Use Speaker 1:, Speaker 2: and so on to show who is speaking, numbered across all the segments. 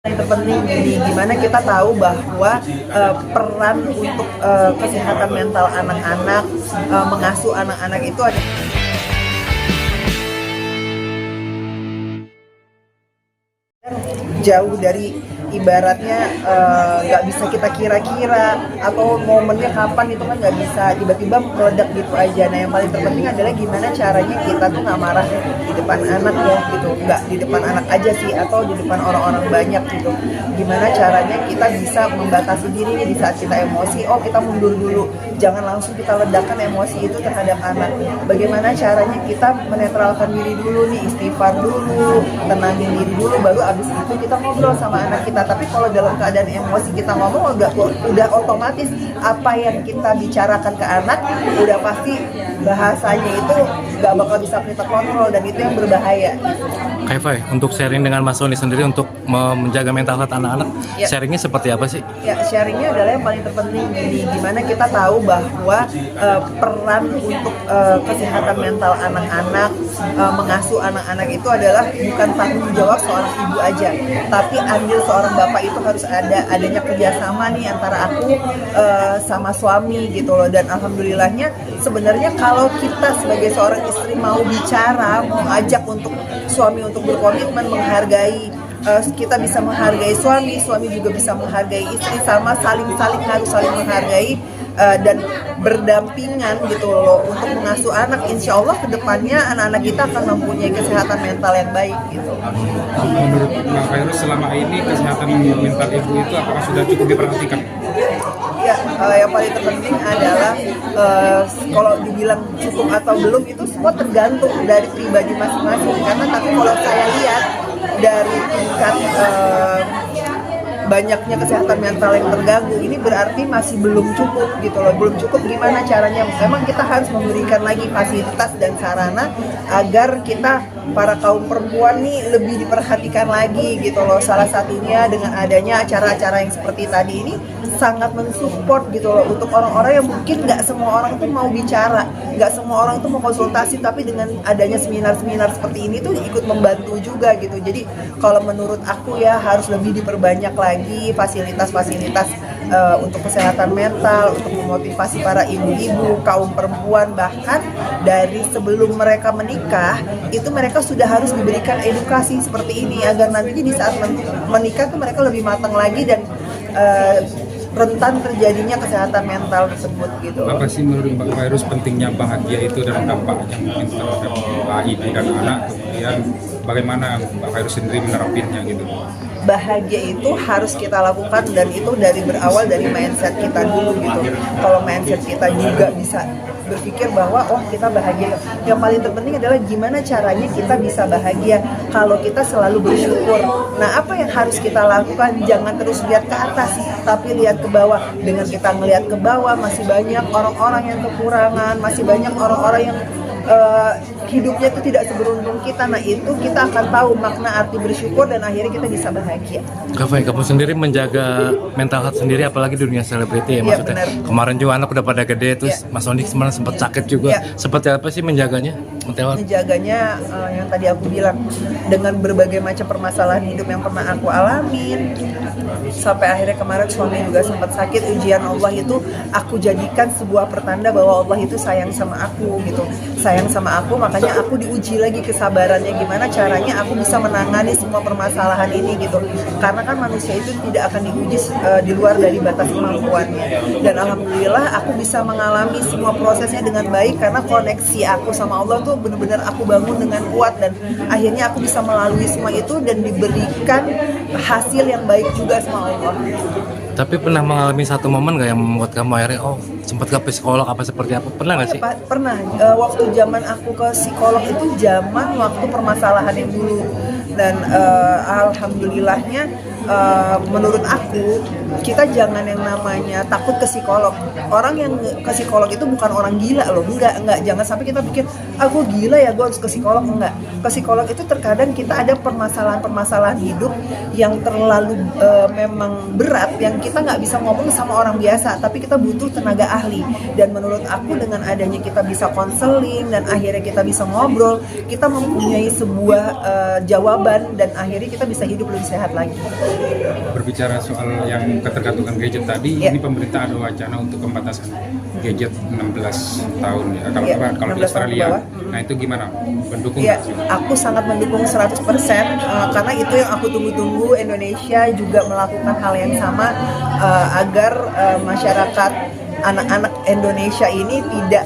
Speaker 1: Yang terpenting di gimana kita tahu bahwa peran untuk kesehatan mental anak-anak, mengasuh anak-anak itu ada jauh dari ibaratnya nggak bisa kita kira-kira atau momennya kapan itu kan nggak bisa tiba-tiba meledak gitu aja. Nah yang paling terpenting adalah gimana caranya kita tuh nggak marah di depan anak ya gitu, nggak di depan anak aja sih atau di depan orang-orang banyak gitu. Gimana caranya kita bisa membatasi diri nih di saat kita emosi, oh kita mundur dulu, jangan langsung kita ledakkan emosi itu terhadap anak. Bagaimana caranya kita menetralkan diri dulu nih, istighfar dulu, tenangin diri dulu, baru abis itu kita ngobrol sama anak kita. Tapi kalau dalam keadaan emosi kita ngomong udah otomatis apa yang kita bicarakan ke anak udah pasti bahasanya itu gak bakal bisa kita kontrol dan itu yang berbahaya.
Speaker 2: Kak Eva, untuk sharing dengan Mas Sony sendiri untuk menjaga mental health anak-anak,
Speaker 1: Ya.
Speaker 2: sharingnya seperti apa sih?
Speaker 1: Ya, sharingnya adalah yang paling terpenting di gimana kita tahu bahwa peran untuk kesehatan mental anak-anak, mengasuh anak-anak itu adalah bukan tanggung jawab seorang ibu aja, tapi andil seorang bapak itu harus adanya kerjasama nih antara aku sama suami gitu loh. Dan alhamdulillahnya sebenarnya kalau kita sebagai seorang istri mau bicara, mau ajak untuk suami untuk berkomitmen menghargai, kita bisa menghargai suami juga bisa menghargai istri, sama harus saling menghargai dan berdampingan gitu loh untuk mengasuh anak. Insya Allah kedepannya anak-anak kita akan mempunyai kesehatan mental yang baik gitu.
Speaker 3: Menurut Mbak Khairus selama ini kesehatan mental ibu itu apakah sudah cukup diperhatikan?
Speaker 1: Ya, yang paling terpenting adalah kalau dibilang cukup atau belum itu semua tergantung dari pribadi masing-masing. Karena tapi kalau saya lihat dari tingkat banyaknya kesehatan mental yang terganggu ini berarti masih belum cukup gitu loh. Belum cukup gimana caranya? Memang kita harus memberikan lagi fasilitas dan sarana agar kita para kaum perempuan nih lebih diperhatikan lagi gitu loh. Salah satunya dengan adanya acara-acara yang seperti tadi ini sangat mensupport gitu loh untuk orang-orang yang mungkin nggak semua orang tuh mau bicara, nggak semua orang tuh mau konsultasi, tapi dengan adanya seminar-seminar seperti ini tuh ikut membantu juga gitu. Jadi kalau menurut aku ya harus lebih diperbanyak lagi fasilitas-fasilitas untuk kesehatan mental, untuk memotivasi para ibu-ibu, kaum perempuan, bahkan dari sebelum mereka menikah itu mereka sudah harus diberikan edukasi seperti ini agar nantinya di saat menikah tuh mereka lebih matang lagi dan rentan terjadinya kesehatan mental tersebut gitu.
Speaker 3: Apa sih menurut Mbak Khairus pentingnya bahagia itu dan dampaknya mungkin terhadap ibu dan anak, kemudian bagaimana Mbak Khairus sendiri menerapinnya gitu?
Speaker 1: Bahagia itu harus kita lakukan dan itu berawal dari mindset kita dulu gitu. Kalau mindset kita juga bisa berpikir bahwa oh kita bahagia, yang paling terpenting adalah gimana caranya kita bisa bahagia kalau kita selalu bersyukur. Nah apa yang harus kita lakukan? Jangan terus lihat ke atas tapi lihat ke bawah. Dengan kita ngelihat ke bawah masih banyak orang-orang yang kekurangan, masih banyak orang-orang yang hidupnya itu tidak seberuntung kita. Nah itu kita akan tahu makna arti bersyukur dan akhirnya kita bisa bahagia.
Speaker 2: Kak Eva, kamu sendiri menjaga mental health sendiri apalagi dunia selebriti ya maksudnya.
Speaker 1: Benar.
Speaker 2: Kemarin juga anak udah pada gede terus Mas Sony kemarin sempat sakit juga.
Speaker 1: Ya.
Speaker 2: Seperti apa sih menjaganya mental health?
Speaker 1: Menjaganya yang tadi aku bilang dengan berbagai macam permasalahan hidup yang pernah aku alamin, sampai akhirnya kemarin suami juga sempat sakit. Ujian Allah itu aku jadikan sebuah pertanda bahwa Allah itu sayang sama aku gitu, sayang sama aku, makanya aku diuji lagi kesabarannya gimana caranya aku bisa menangani semua permasalahan ini gitu. Karena kan manusia itu tidak akan diuji di luar dari batas kemampuannya, dan alhamdulillah aku bisa mengalami semua prosesnya dengan baik karena koneksi aku sama Allah tuh benar-benar aku bangun dengan kuat, dan akhirnya aku bisa melalui semua itu dan diberikan hasil yang baik juga sama Allah.
Speaker 2: Tapi pernah mengalami satu momen gak yang membuat kamu akhirnya sempat ke psikolog apa seperti apa? Pernah gak sih?
Speaker 1: Pernah. Waktu zaman aku ke psikolog itu zaman waktu permasalahan yang dulu, dan alhamdulillahnya menurut aku kita jangan yang namanya takut ke psikolog. Orang yang ke psikolog itu bukan orang gila loh, enggak, jangan sampai kita pikir aku gila ya gue harus ke psikolog. Enggak, ke psikolog itu terkadang kita ada permasalahan hidup yang terlalu memang berat yang kita nggak bisa ngomong sama orang biasa, tapi kita butuh tenaga ahli. Dan menurut aku dengan adanya kita bisa konseling dan akhirnya kita bisa ngobrol, kita mempunyai sebuah jawaban dan akhirnya kita bisa hidup lebih sehat lagi.
Speaker 3: Berbicara soal yang ketergantungan gadget tadi,
Speaker 1: Ya.
Speaker 3: ini pemerintah ada wacana untuk pembatasan gadget 16 tahun ya. Kalau
Speaker 1: Ya,
Speaker 3: kalau di
Speaker 1: 16 tahun ke
Speaker 3: Australia,
Speaker 1: bawah.
Speaker 3: nah itu gimana? Mendukung
Speaker 1: Ya,
Speaker 3: nggak sih?
Speaker 1: aku sangat mendukung 100% karena itu yang aku tunggu-tunggu. Indonesia juga melakukan hal yang sama agar masyarakat anak-anak Indonesia ini tidak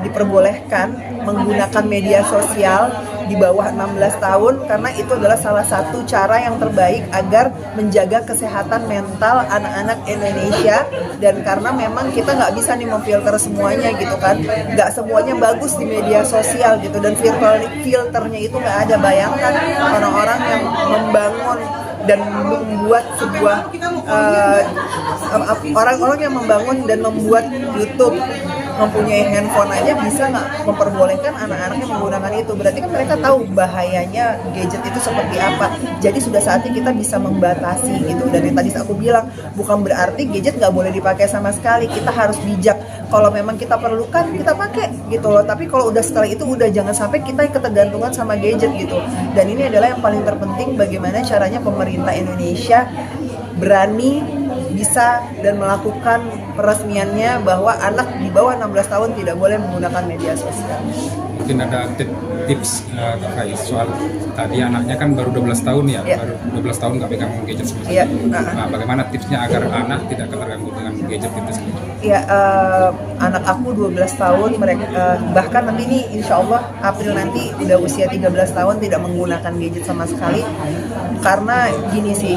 Speaker 1: diperbolehkan menggunakan media sosial di bawah 16 tahun karena itu adalah salah satu cara yang terbaik agar menjaga kesehatan mental anak-anak Indonesia. Dan karena memang kita nggak bisa nih memfilter semuanya gitu kan, nggak semuanya bagus di media sosial gitu, dan filternya itu nggak ada. Bayangkan orang-orang yang membangun dan membuat sebuah orang-orang yang membangun dan membuat YouTube mempunyai handphone aja bisa nggak memperbolehkan anak-anaknya menggunakan itu. Berarti kan mereka tahu bahayanya gadget itu seperti apa. Jadi sudah saatnya kita bisa membatasi gitu. Dan yang tadi aku bilang, bukan berarti gadget nggak boleh dipakai sama sekali. Kita harus bijak. Kalau memang kita perlukan, kita pakai gitu loh. Tapi kalau udah setelah itu udah jangan sampai kita ketergantungan sama gadget gitu. Dan ini adalah yang paling terpenting, bagaimana caranya pemerintah Indonesia berani bisa dan melakukan peresmiannya bahwa anak di bawah 16 tahun tidak boleh menggunakan media sosial.
Speaker 3: Mungkin ada tips terkait soal tadi anaknya kan baru 12 tahun ya,
Speaker 1: Ya.
Speaker 3: baru 12 tahun nggak pegang gadget sama sekali.
Speaker 1: Ya.
Speaker 3: Nah, bagaimana tipsnya agar anak tidak terganggu dengan gadget itu sendiri?
Speaker 1: Ya, anak aku 12 tahun, mereka bahkan nanti nih insya Allah April nanti udah usia 13 tahun tidak menggunakan gadget sama sekali. Karena gini sih,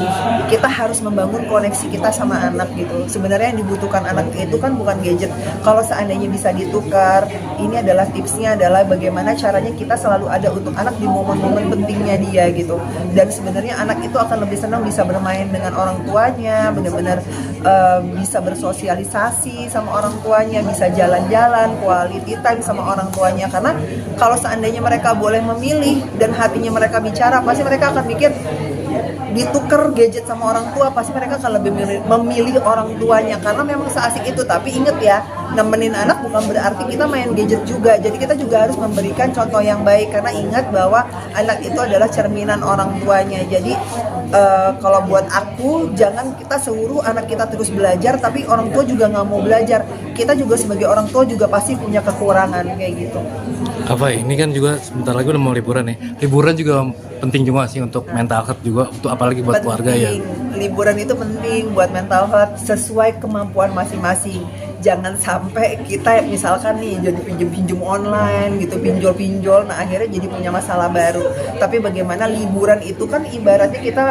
Speaker 1: kita harus membangun koneksi kita sama anak gitu. Sebenarnya yang dibutuhkan anak itu kan bukan gadget. Kalau seandainya bisa ditukar, ini adalah tipsnya adalah bagaimana caranya kita selalu ada untuk anak di momen-momen pentingnya dia gitu. Dan sebenarnya anak itu akan lebih senang bisa bermain dengan orang tuanya, benar-benar bisa bersosialisasi sama orang tuanya, bisa jalan-jalan, quality time sama orang tuanya. Karena kalau seandainya mereka boleh memilih dan hatinya mereka bicara, pasti mereka akan mikir ditukar gadget sama orang tua, pasti mereka akan lebih memilih orang tuanya karena memang seasik itu. Tapi inget ya, nemenin anak bukan berarti kita main gadget juga. Jadi kita juga harus memberikan contoh yang baik karena ingat bahwa anak itu adalah cerminan orang tuanya. Jadi kalau buat aku, jangan kita suruh anak kita terus belajar tapi orang tua juga nggak mau belajar. Kita juga sebagai orang tua juga pasti punya kekurangan kayak gitu.
Speaker 2: Apa ini kan juga sebentar lagi udah mau liburan nih. Liburan juga penting juga sih untuk mental health juga, untuk apalagi buat keluarga ya.
Speaker 1: Liburan itu penting buat mental health sesuai kemampuan masing-masing. Jangan sampai kita misalkan nih jadi pinjam-pinjam online gitu, pinjol-pinjol, nah akhirnya jadi punya masalah baru. Tapi bagaimana liburan itu kan ibaratnya kita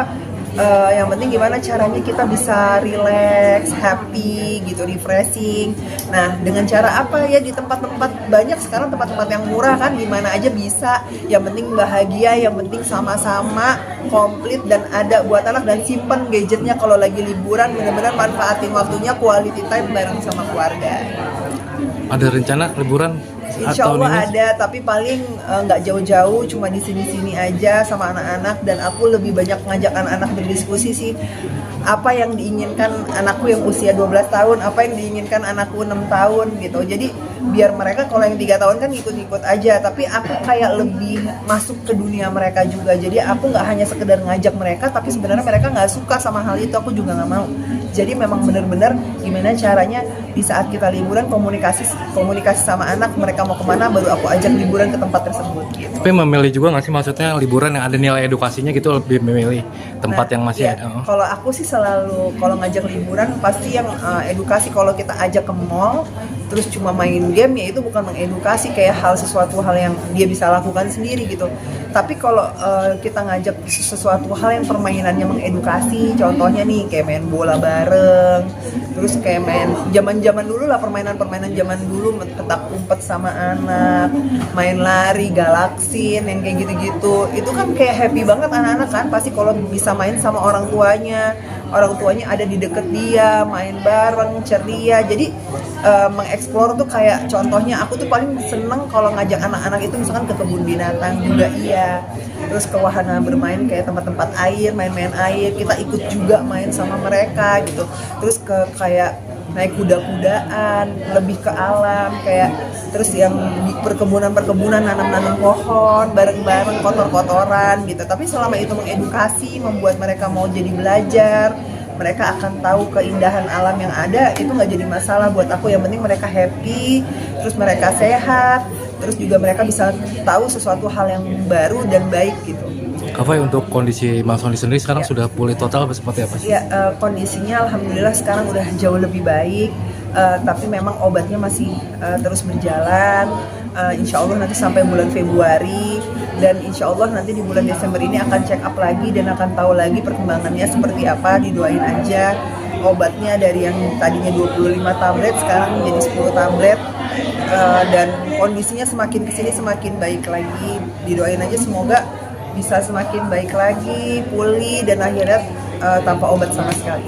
Speaker 1: yang penting gimana caranya kita bisa relax, happy gitu, refreshing. Nah, dengan cara apa ya, di tempat-tempat banyak sekarang tempat-tempat yang murah kan, di mana aja bisa. Yang penting bahagia, yang penting sama-sama komplit dan ada buat anak, dan simpen gadgetnya kalau lagi liburan, benar-benar manfaatin waktunya quality time bareng sama keluarga.
Speaker 2: Ada rencana liburan
Speaker 1: Insya
Speaker 2: tahun
Speaker 1: Allah
Speaker 2: ini?
Speaker 1: ada, tapi paling nggak jauh-jauh, cuma di sini-sini aja sama anak-anak. Dan aku lebih banyak ngajak anak-anak berdiskusi sih, apa yang diinginkan anakku yang usia 12 tahun, apa yang diinginkan anakku 6 tahun gitu. Jadi biar mereka kalau yang 3 tahun kan ikut-ikut aja, tapi aku kayak lebih masuk ke dunia mereka juga. Jadi aku nggak hanya sekedar ngajak mereka, tapi sebenarnya mereka nggak suka sama hal itu, aku juga nggak mau. Jadi memang benar-benar gimana caranya di saat kita liburan komunikasi sama anak, mereka mau kemana baru aku ajak liburan ke tempat tersebut gitu.
Speaker 2: Tapi memilih juga nggak sih, maksudnya liburan yang ada nilai edukasinya gitu, lebih memilih tempat yang masih
Speaker 1: iya,
Speaker 2: ada?
Speaker 1: Kalau aku sih selalu kalau ngajak liburan pasti yang edukasi. Kalau kita ajak ke mall terus cuma main game, ya itu bukan mengedukasi, kayak sesuatu hal yang dia bisa lakukan sendiri gitu. Tapi kalau kita ngajak sesuatu hal yang permainannya mengedukasi, contohnya nih kayak main bola bareng, terus kayak main zaman dulu lah, permainan zaman dulu, petak umpet sama anak, main lari, galaksin, yang kayak gitu-gitu. Itu kan kayak happy banget anak-anak kan, pasti kalau bisa main sama orang tuanya, orang tuanya ada di deket dia, main bareng, ceria. Jadi mengeksplor tuh kayak contohnya aku tuh paling seneng kalau ngajak anak-anak itu misalkan ke kebun binatang juga iya, terus ke wahana bermain kayak tempat-tempat air, main-main air, kita ikut juga main sama mereka gitu, terus ke kayak naik kuda-kudaan, lebih ke alam kayak, terus yang di perkebunan nanam-nanam pohon bareng-bareng, kotor-kotoran gitu. Tapi selama itu mengedukasi, membuat mereka mau jadi belajar, mereka akan tahu keindahan alam yang ada, itu nggak jadi masalah buat aku. Yang penting mereka happy, terus mereka sehat, terus juga mereka bisa tahu sesuatu hal yang baru dan baik gitu.
Speaker 2: Kak Fai, untuk kondisi Mas Sony sendiri sekarang sudah pulih total apa seperti apa sih?
Speaker 1: Ya, kondisinya alhamdulillah sekarang udah jauh lebih baik, tapi memang obatnya masih terus berjalan. Insya Allah nanti sampai bulan Februari, dan insya Allah nanti di bulan Desember ini akan check up lagi dan akan tahu lagi perkembangannya seperti apa. Didoain aja, obatnya dari yang tadinya 25 tablet sekarang menjadi 10 tablet, dan kondisinya semakin kesini semakin baik lagi. Didoain aja semoga bisa semakin baik lagi, pulih, dan akhirnya tanpa obat sama sekali.